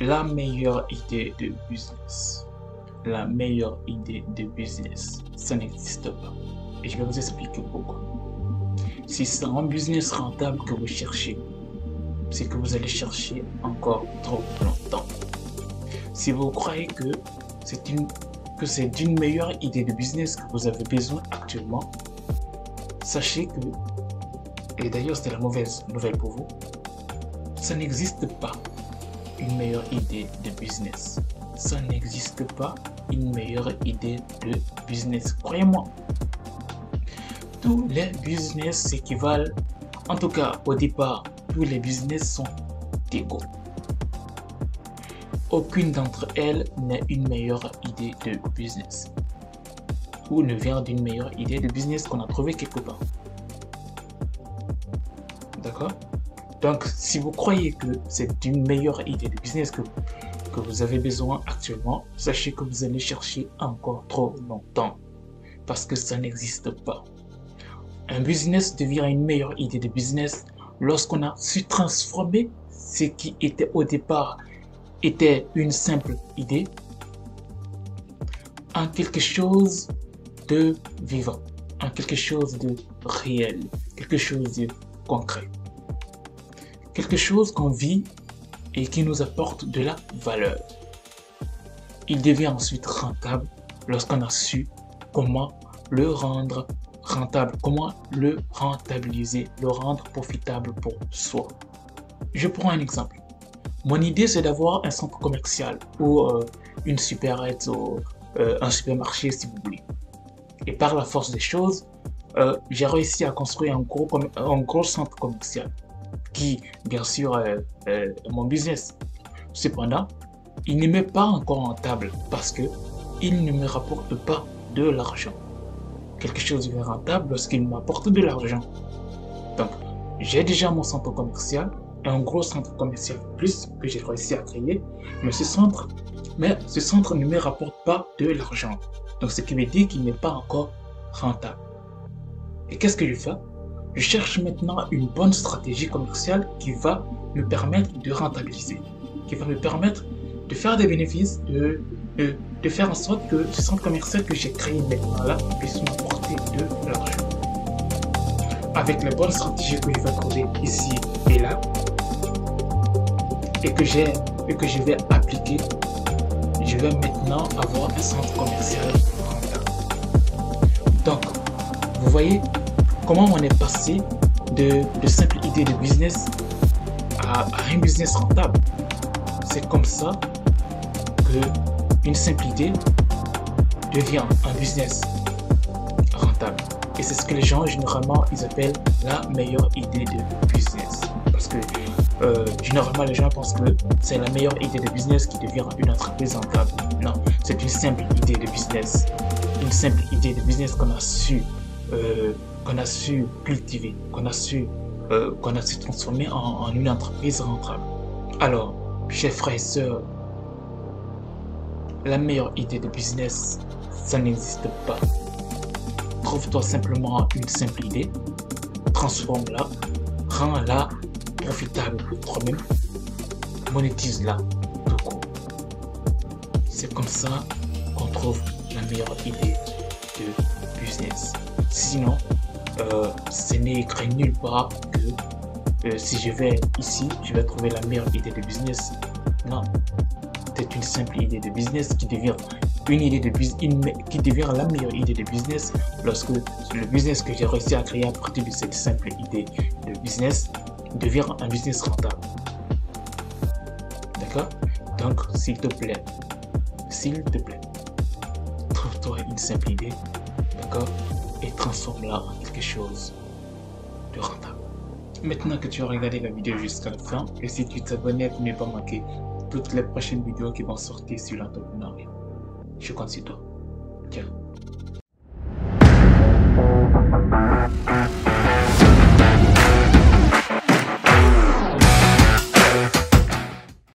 la meilleure idée de business. La meilleure idée de business, ça n'existe pas. Et je vais vous expliquer pourquoi. Si c'est un business rentable que vous cherchez, c'est que vous allez chercher encore trop longtemps. Si vous croyez que c'est d'une meilleure idée de business que vous avez besoin actuellement, sachez que, et d'ailleurs c'est la mauvaise nouvelle pour vous, ça n'existe pas une meilleure idée de business. Ça n'existe pas une meilleure idée de business. Croyez-moi, tous les business s'équivalent. En tout cas, au départ, tous les business sont égaux. Aucune d'entre elles n'est une meilleure idée de business ou ne vient d'une meilleure idée de business qu'on a trouvé quelque part. D'accord? Donc, si vous croyez que c'est une meilleure idée de business que vous avez besoin actuellement, sachez que vous allez chercher encore trop longtemps parce que ça n'existe pas. Un business devient une meilleure idée de business lorsqu'on a su transformer ce qui était au départ était une simple idée en quelque chose de vivant, en quelque chose de réel, quelque chose de concret, quelque chose qu'on vit et qui nous apporte de la valeur. Il devient ensuite rentable lorsqu'on a su comment le rendre rentable, comment le rentabiliser, le rendre profitable pour soi. Je prends un exemple. Mon idée, c'est d'avoir un centre commercial ou une supérette ou un supermarché, si vous voulez. Et par la force des choses, j'ai réussi à construire un gros centre commercial qui, bien sûr, est mon business. Cependant, il ne m'est pas encore rentable parce que il ne me rapporte pas de l'argent. Quelque chose devient rentable lorsqu'il m'apporte de l'argent. Donc, j'ai déjà mon centre commercial, un gros centre commercial plus que j'ai réussi à créer, mais ce centre ne me rapporte pas de l'argent. Donc, ce qui veut dire qu'il n'est pas encore rentable. Et qu'est-ce que je fais? Je cherche maintenant une bonne stratégie commerciale qui va me permettre de rentabiliser, qui va me permettre de faire des bénéfices, de faire en sorte que ce centre commercial que j'ai créé maintenant là puisse m'apporter de l'argent. Avec les bonnes stratégies que je vais trouver ici et là, et que je vais appliquer, je vais maintenant avoir un centre commercial rentable. Donc, vous voyez comment on est passé de simples idées de business à un business rentable. C'est comme ça que une simple idée devient un business rentable. Et c'est ce que les gens, généralement, ils appellent la meilleure idée de business. Parce que généralement, les gens pensent que c'est la meilleure idée de business qui devient une entreprise rentable. Non, c'est une simple idée de business. Une simple idée de business qu'on a su cultiver, qu'on a su transformer en une entreprise rentable. Alors, chers frères et sœurs, la meilleure idée de business, ça n'existe pas. Trouve-toi simplement une simple idée, transforme-la, rends-la profitable pour toi-même, monétise-la tout court. C'est comme ça qu'on trouve la meilleure idée de business. Sinon, ce n'est écrit nulle part que si je vais ici, je vais trouver la meilleure idée de business. Non, c'est une simple idée de business qui devient qui devient la meilleure idée de business lorsque le business que j'ai réussi à créer à partir de cette simple idée de business devient un business rentable. D'accord? Donc, s'il te plaît, trouve-toi une simple idée, d'accord? Et transforme-la en quelque chose de rentable. Maintenant que tu as regardé la vidéo jusqu'à la fin, et si tu t'abonnes pour ne pas manquer toutes les prochaines vidéos qui vont sortir sur l'entrepreneuriat. Je compte sur toi. Ciao.